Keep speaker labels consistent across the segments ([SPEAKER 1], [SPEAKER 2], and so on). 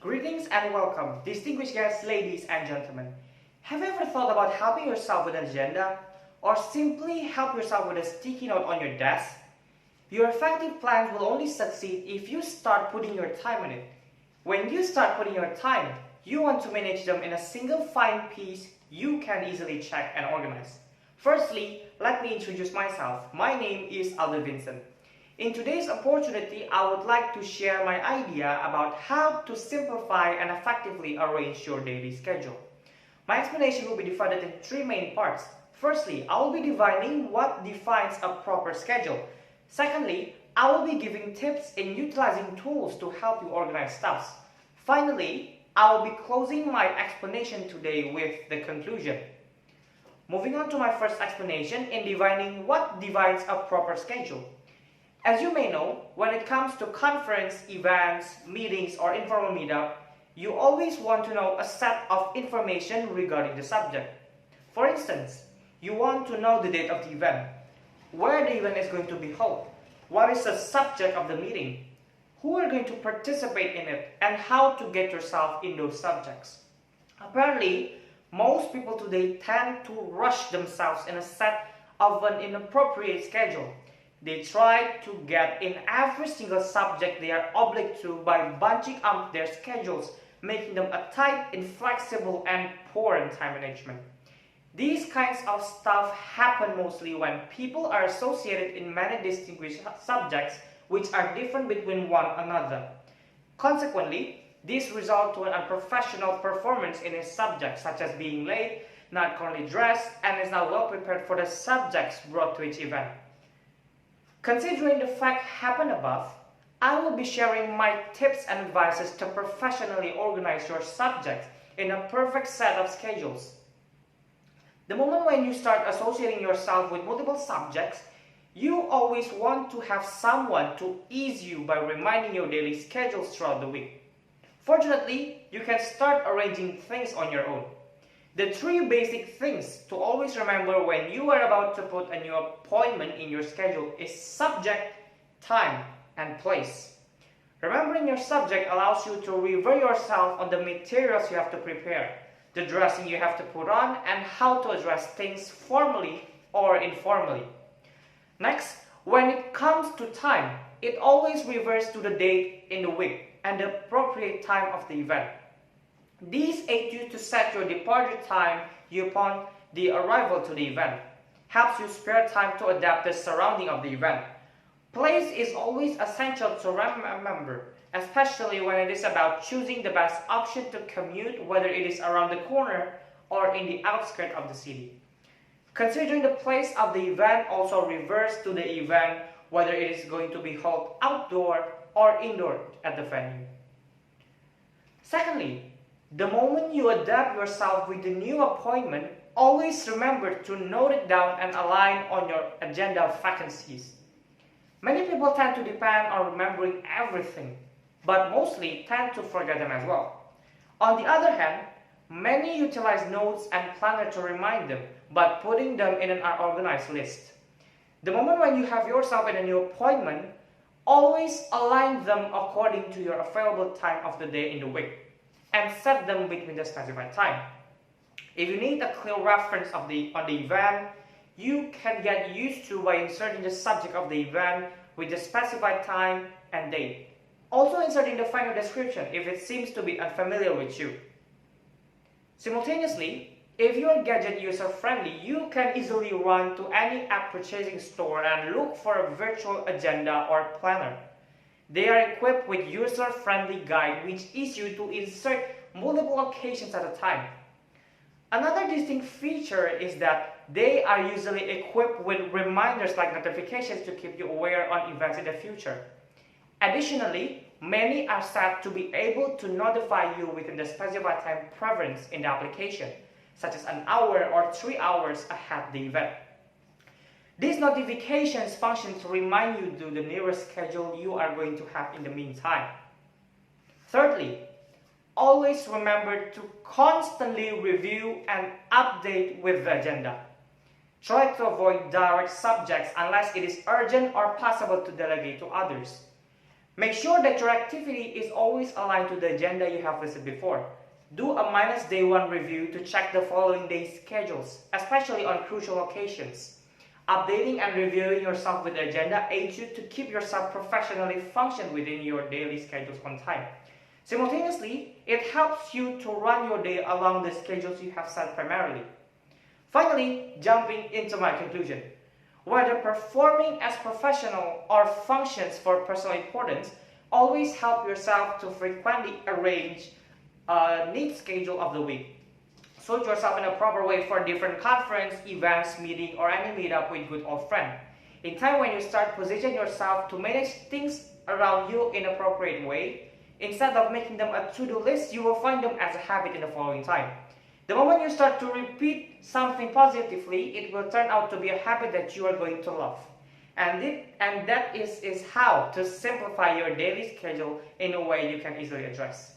[SPEAKER 1] Greetings and welcome, distinguished guests, ladies and gentlemen. Have you ever thought about helping yourself with an agenda, or simply help yourself with a sticky note on your desk? Your effective plans will only succeed if you start putting your time in it. When you start putting your time, you want to manage them in a single fine piece you can easily check and organize. Firstly, let me introduce myself. My name is Aldo. In today's opportunity, I would like to share my idea about how to simplify and effectively arrange your daily schedule. My explanation will be divided in three main parts. Firstly, I will be defining what defines a proper schedule. Secondly, I will be giving tips in utilizing tools to help you organize tasks. Finally, I will be closing my explanation today with the conclusion. Moving on to my first explanation in defining what defines a proper schedule. As you may know, when it comes to conference, events, meetings, or informal meetup, you always want to know a set of information regarding the subject. For instance, you want to know the date of the event, where the event is going to be held, what is the subject of the meeting, who are going to participate in it, and how to get yourself in those subjects. Apparently, most people today tend to rush themselves in a set of an inappropriate schedule. They try to get in every single subject they are obliged to by bunching up their schedules, making them a tight, inflexible, and poor in time management. These kinds of stuff happen mostly when people are associated in many distinguished subjects which are different between one another. Consequently, this results to an unprofessional performance in a subject, such as being late, not currently dressed, and is not well prepared for the subjects brought to each event. Considering the fact happened above, I will be sharing my tips and advices to professionally organize your subjects in a perfect set of schedules. The moment when you start associating yourself with multiple subjects, you always want to have someone to ease you by reminding your daily schedules throughout the week. Fortunately, you can start arranging things on your own. The three basic things to always remember when you are about to put a new appointment in your schedule is subject, time, and place. Remembering your subject allows you to revert yourself on the materials you have to prepare, the dressing you have to put on, and how to address things formally or informally. Next, when it comes to time, it always reverts to the date in the week and the appropriate time of the event. These aid you to set your departure time upon the arrival to the event, helps you spare time to adapt the surrounding of the event. Place is always essential to remember, especially when it is about choosing the best option to commute, whether it is around the corner or in the outskirts of the city. Considering the place of the event also refers to the event, whether it is going to be held outdoor or indoor at the venue. Secondly, the moment you adapt yourself with the new appointment, always remember to note it down and align on your agenda of vacancies. Many people tend to depend on remembering everything, but mostly tend to forget them as well. On the other hand, many utilize notes and planner to remind them, but putting them in an organized list. The moment when you have yourself in a new appointment, always align them according to your available time of the day in the week, and set them between the specified time. If you need a clear reference on the event, you can get used to by inserting the subject of the event with the specified time and date. Also inserting the final description if it seems to be unfamiliar with you. Simultaneously, if you are gadget user friendly, you can easily run to any app purchasing store and look for a virtual agenda or planner. They are equipped with user-friendly guide which is you to insert multiple locations at a time. Another distinct feature is that they are usually equipped with reminders like notifications to keep you aware on events in the future. Additionally, many are set to be able to notify you within the specified time preference in the application, such as an hour or 3 hours ahead of the event. These notifications function to remind you to the nearest schedule you are going to have in the meantime. Thirdly, always remember to constantly review and update with the agenda. Try to avoid direct subjects unless it is urgent or possible to delegate to others. Make sure that your activity is always aligned to the agenda you have listed before. Do a minus day one review to check the following day's schedules, especially on crucial occasions. Updating and reviewing yourself with the agenda aids you to keep yourself professionally functioned within your daily schedules on time. Simultaneously, it helps you to run your day along the schedules you have set primarily. Finally, jumping into my conclusion. Whether performing as professional or functions for personal importance, always help yourself to frequently arrange a neat schedule of the week. Suit yourself in a proper way for different conference, events, meeting, or any meetup with good old friend. In time when you start position yourself to manage things around you in an appropriate way, instead of making them a to-do list, you will find them as a habit in the following time. The moment you start to repeat something positively, it will turn out to be a habit that you are going to love. And that is how to simplify your daily schedule in a way you can easily address.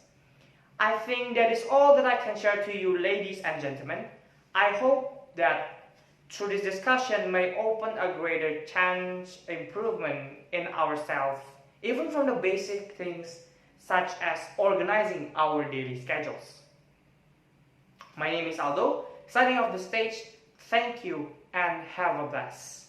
[SPEAKER 1] I think that is all that I can share to you, ladies and gentlemen. I hope that through this discussion may open a greater chance improvement in ourselves, even from the basic things such as organizing our daily schedules. My name is Aldo, signing off the stage. Thank you and have a blast.